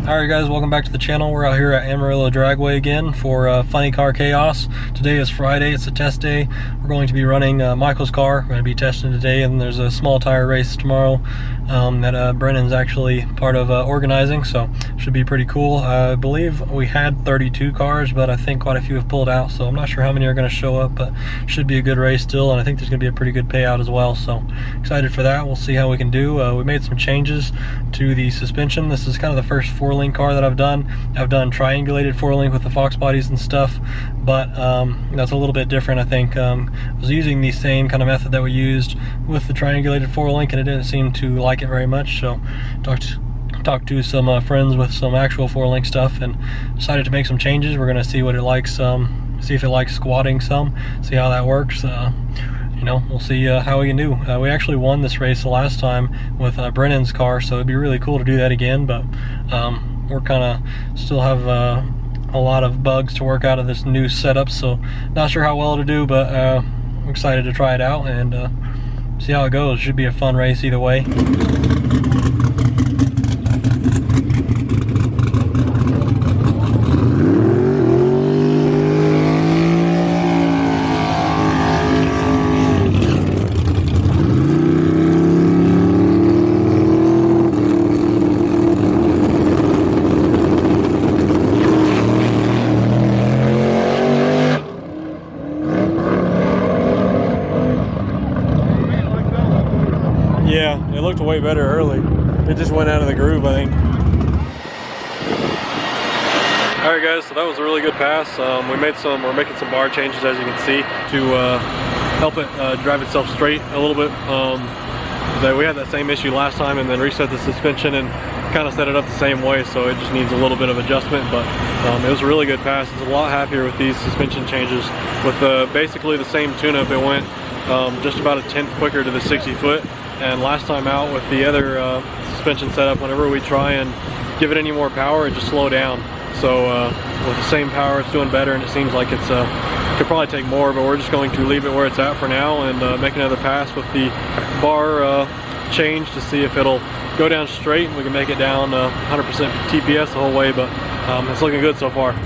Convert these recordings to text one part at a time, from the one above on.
Alright guys, welcome back to the channel. We're out here at Amarillo Dragway again for Funny Car Chaos. Today is Friday, it's a test day. We're going to be running Michael's car. We're going to be testing today, and there's a small tire race tomorrow that Brennan's actually part of organizing, so should be pretty cool. I believe we had 32 cars, but I think quite a few have pulled out, so I'm not sure how many are going to show up, but should be a good race still, and I think there's going to be a pretty good payout as well, so excited for that. We'll see how we can do. We made some changes to the suspension. This is kind of the first four-link car that I've done. I've done triangulated four-link with the Fox bodies and stuff, but that's a little bit different, I think. I was using the same kind of method that we used with the triangulated four-link, and it didn't seem to like it very much, so talked to some friends with some actual four-link stuff and decided to make some changes. We're going to see what it likes, see if it likes squatting some, see how that works. You know, we'll see how we can do. We actually won this race the last time with Brennan's car, so it'd be really cool to do that again, but we're kind of still have a lot of bugs to work out of this new setup, so not sure how well it'll do, but I'm excited to try it out and see how it goes. Should be a fun race either way. Yeah, it looked way better early. It just went out of the groove, I think. Alright guys, so that was a really good pass. We're making some bar changes, as you can see, to help it drive itself straight a little bit. We had that same issue last time, and then reset the suspension and kind of set it up the same way, so it just needs a little bit of adjustment, but it was a really good pass. It's a lot happier with these suspension changes. With basically the same tune-up, it went just about a tenth quicker to the 60 foot. And last time out with the other suspension setup, whenever we try and give it any more power, it just slow down. So with the same power, it's doing better, and it seems like it's could probably take more, but we're just going to leave it where it's at for now and make another pass with the bar change to see if it'll go down straight. We can make it down 100% TPS the whole way, but it's looking good so far.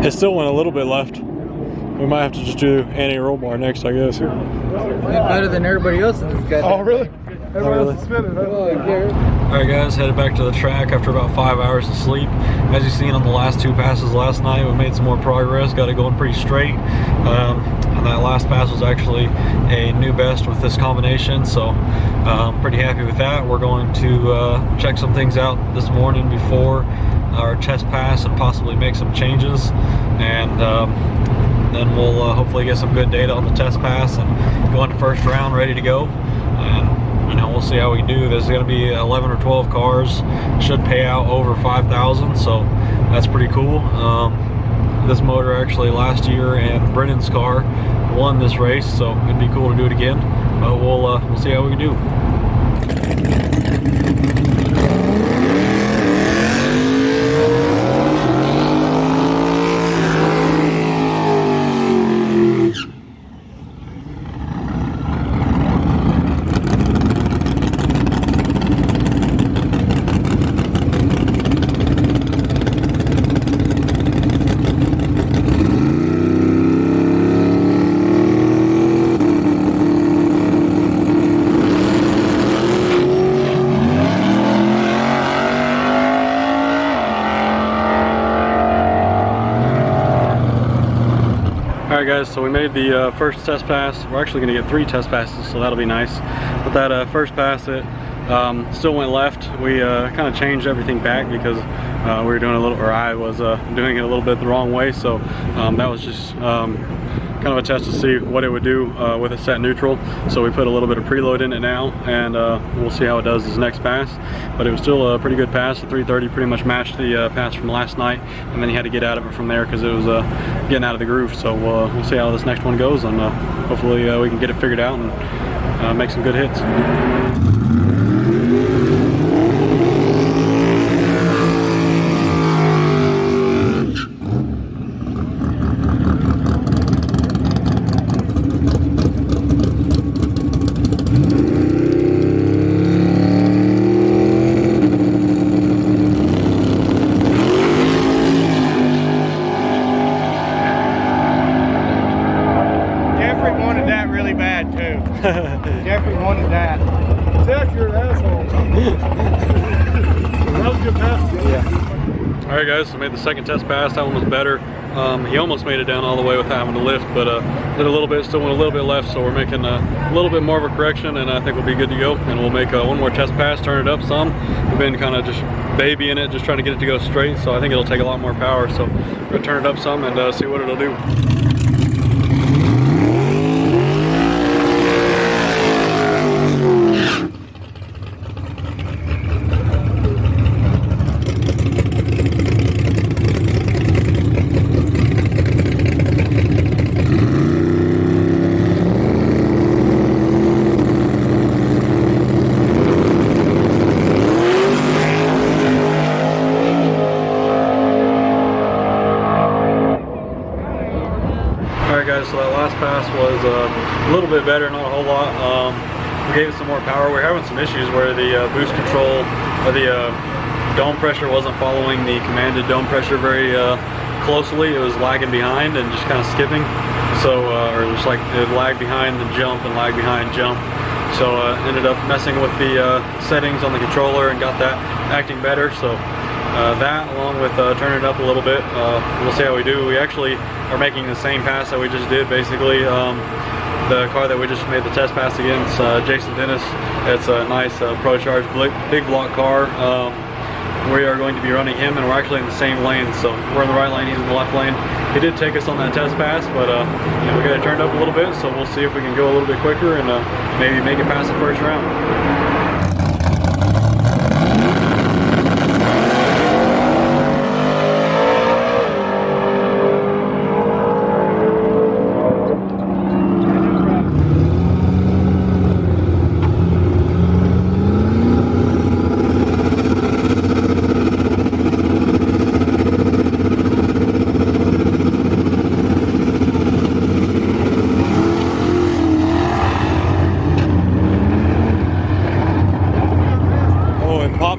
It still went a little bit left. We might have to just do anti-roll bar next, I guess. Better than everybody else in this guy. Oh, really? Everyone else is spinning, huh? Alright guys, headed back to the track after about 5 hours of sleep. As you've seen on the last two passes last night, we made some more progress, got it going pretty straight. And that last pass was actually a new best with this combination, so I'm pretty happy with that. We're going to check some things out this morning before our test pass and possibly make some changes, and then we'll hopefully get some good data on the test pass and go into first round ready to go. And you know, we'll see how we do. There's going to be 11 or 12 cars, should pay out over 5,000, so that's pretty cool. This motor actually last year and Brennan's car won this race, so it'd be cool to do it again, but we'll see how we can do. Alright guys, so we made the first test pass. We're actually going to get 3 test passes, so that'll be nice. But that first pass, it Still went left. We kind of changed everything back because we were doing a little, or I was doing it a little bit the wrong way. So that was just kind of a test to see what it would do with a set neutral. So we put a little bit of preload in it now, and we'll see how it does this next pass. But it was still a pretty good pass. The 330 pretty much matched the pass from last night, and then you had to get out of it from there because it was getting out of the groove. So we'll see how this next one goes, and hopefully we can get it figured out and make some good hits. Jeffrey wanted that. Jack, you're an asshole. That was a good pass. Yeah. All right, guys. So made the second test pass. That one was better. He almost made it down all the way without having to lift, but did a little bit. Still went a little bit left. So we're making a little bit more of a correction, and I think we'll be good to go. And we'll make one more test pass, turn it up some. We've been kind of just babying it, just trying to get it to go straight. So I think it'll take a lot more power. So we're gonna turn it up some and see what it'll do. So that last pass was a little bit better, not a whole lot. We gave it some more power. We're having some issues where the boost control or the dome pressure wasn't following the commanded dome pressure very closely. It was lagging behind and just kind of skipping. So, or just like it lagged behind the jump and lagged behind jump. So ended up messing with the settings on the controller and got that acting better. So that along with turning it up a little bit, we'll see how we do. We actually are making the same pass that we just did, basically. The car that we just made the test pass against, Jason Dennis. It's a nice Pro Charge big block car. We are going to be running him, and we're actually in the same lane. So we're in the right lane, he's in the left lane. He did take us on that test pass, but we got it turned up a little bit, so we'll see if we can go a little bit quicker and maybe make it past the first round.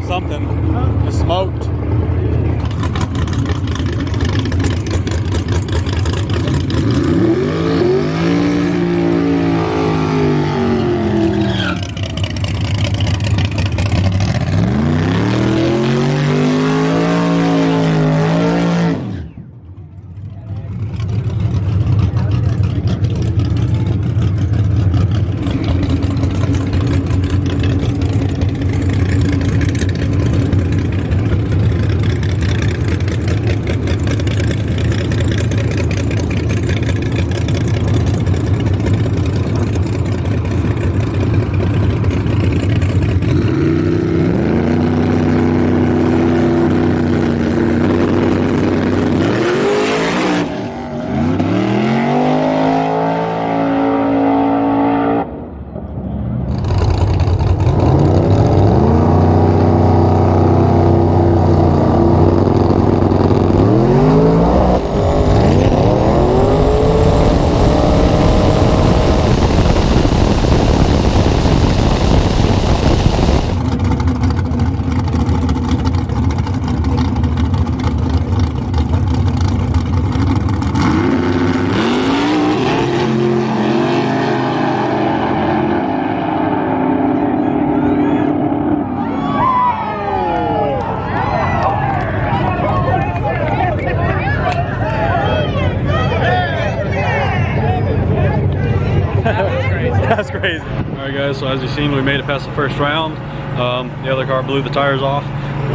Something. It smoked. That's crazy. All right, guys, so as you've seen, we made it past the first round. The other car blew the tires off.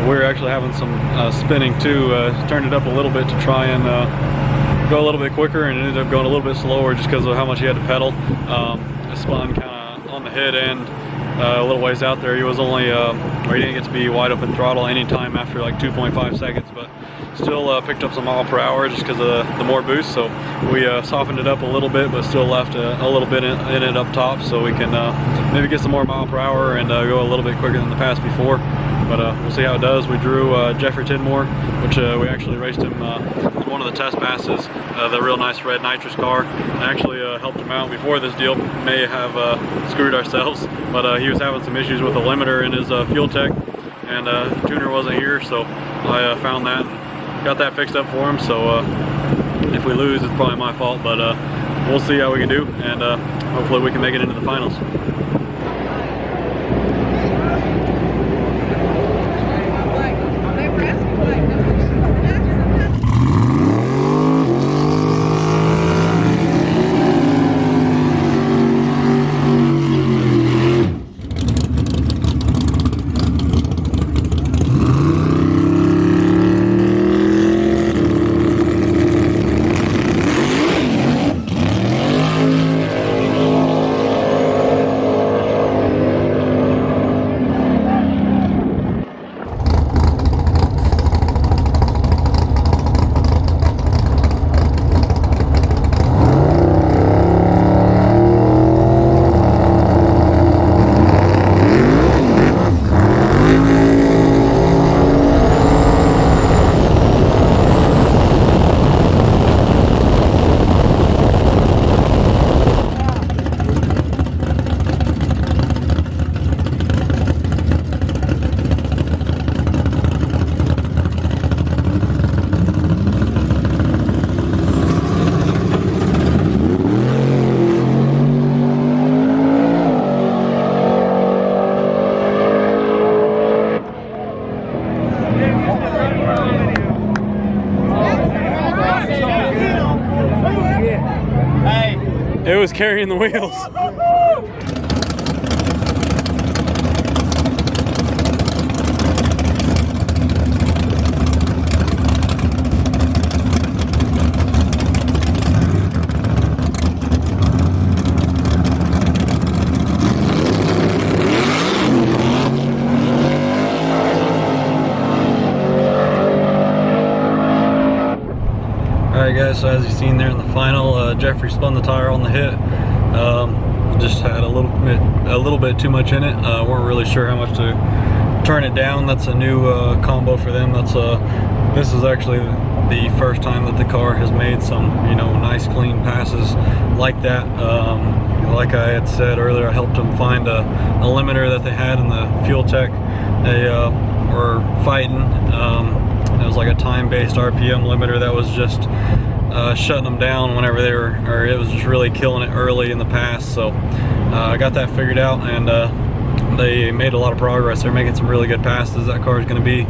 We were actually having some spinning too. Turned it up a little bit to try and go a little bit quicker, and ended up going a little bit slower just because of how much he had to pedal. It spun kind of on the head end a little ways out there. He was only, or he didn't get to be wide open throttle anytime after like 2.5 seconds, but still picked up some mile per hour just because of the more boost. So we softened it up a little bit, but still left a little bit in it up top, so we can maybe get some more mile per hour and go a little bit quicker than the pass before. But we'll see how it does. We drew Jeffrey Tidmore, which we actually raced him in one of the test passes, the real nice red nitrous car. I actually helped him out before this deal. May have screwed ourselves, but he was having some issues with the limiter in his fuel tech, and tuner wasn't here, so I found that and got that fixed up for him. So if we lose, it's probably my fault, but we'll see how we can do, and hopefully we can make it into the finals. It was carrying the wheels. Alright guys, so as you've seen there in the final, Jeffrey spun the tire on the hit. Just had a little bit too much in it. Weren't really sure how much to turn it down. That's a new combo for them. This is actually the first time that the car has made some, nice clean passes like that. Like I had said earlier, I helped them find a limiter that they had in the fuel tech. They were fighting. It was like a time-based RPM limiter that was just shutting them down whenever they were, or it was just really killing it early in the pass. So I got that figured out, and they made a lot of progress. They're making some really good passes. That car is going to be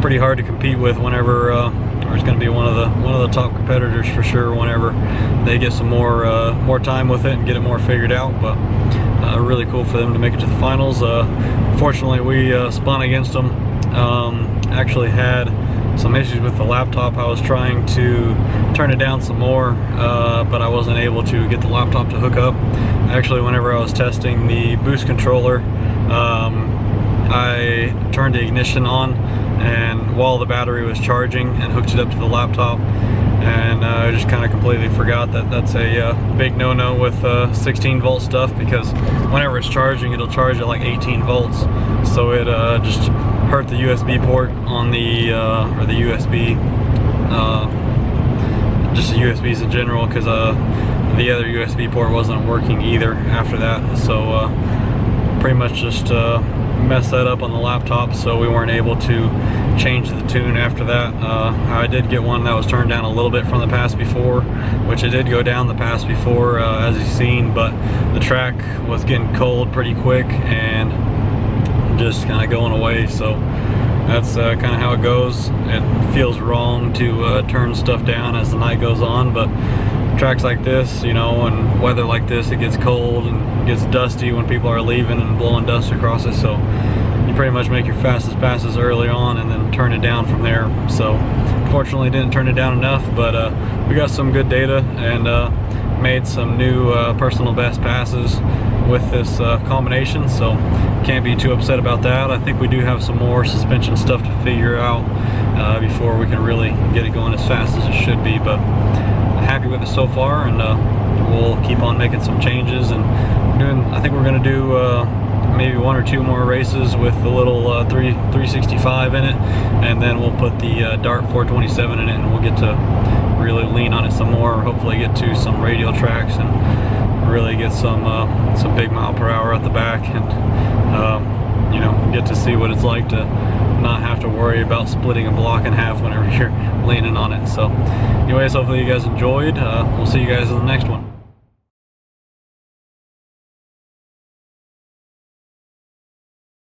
pretty hard to compete with whenever, or it's going to be one of the top competitors for sure whenever they get some more time with it and get it more figured out. But really cool for them to make it to the finals. Fortunately, we spun against them. Actually had some issues with the laptop. I was trying to turn it down some more, but I wasn't able to get the laptop to hook up. Actually, whenever I was testing the boost controller, I turned the ignition on, and while the battery was charging, and hooked it up to the laptop, and I just kind of completely forgot that that's a big no-no with 16 volt stuff, because whenever it's charging, it'll charge at like 18 volts. So it just hurt the USB port on the or the USB, just the USBs in general, because the other USB port wasn't working either after that. So pretty much just messed that up on the laptop, so we weren't able to change the tune after that. I did get one that was turned down a little bit from the pass before, which it did go down the pass before, as you've seen, but the track was getting cold pretty quick and just kind of going away. So that's kind of how it goes. It feels wrong to turn stuff down as the night goes on, but tracks like this, you know, and weather like this, it gets cold and gets dusty when people are leaving and blowing dust across it. So you pretty much make your fastest passes early on and then turn it down from there. So fortunately didn't turn it down enough, but we got some good data and made some new personal best passes with this combination, so can't be too upset about that. I think we do have some more suspension stuff to figure out before we can really get it going as fast as it should be, but happy with it so far, and we'll keep on making some changes. And I think we're going to do maybe 1 or 2 more races with the little 365 in it, and then we'll put the Dart 427 in it, and we'll get to really lean on it some more, hopefully get to some radial tracks and really get some big mile per hour at the back, and you know, get to see what it's like to not have to worry about splitting a block in half whenever you're leaning on it. So anyways, hopefully you guys enjoyed. We'll see you guys in the next one.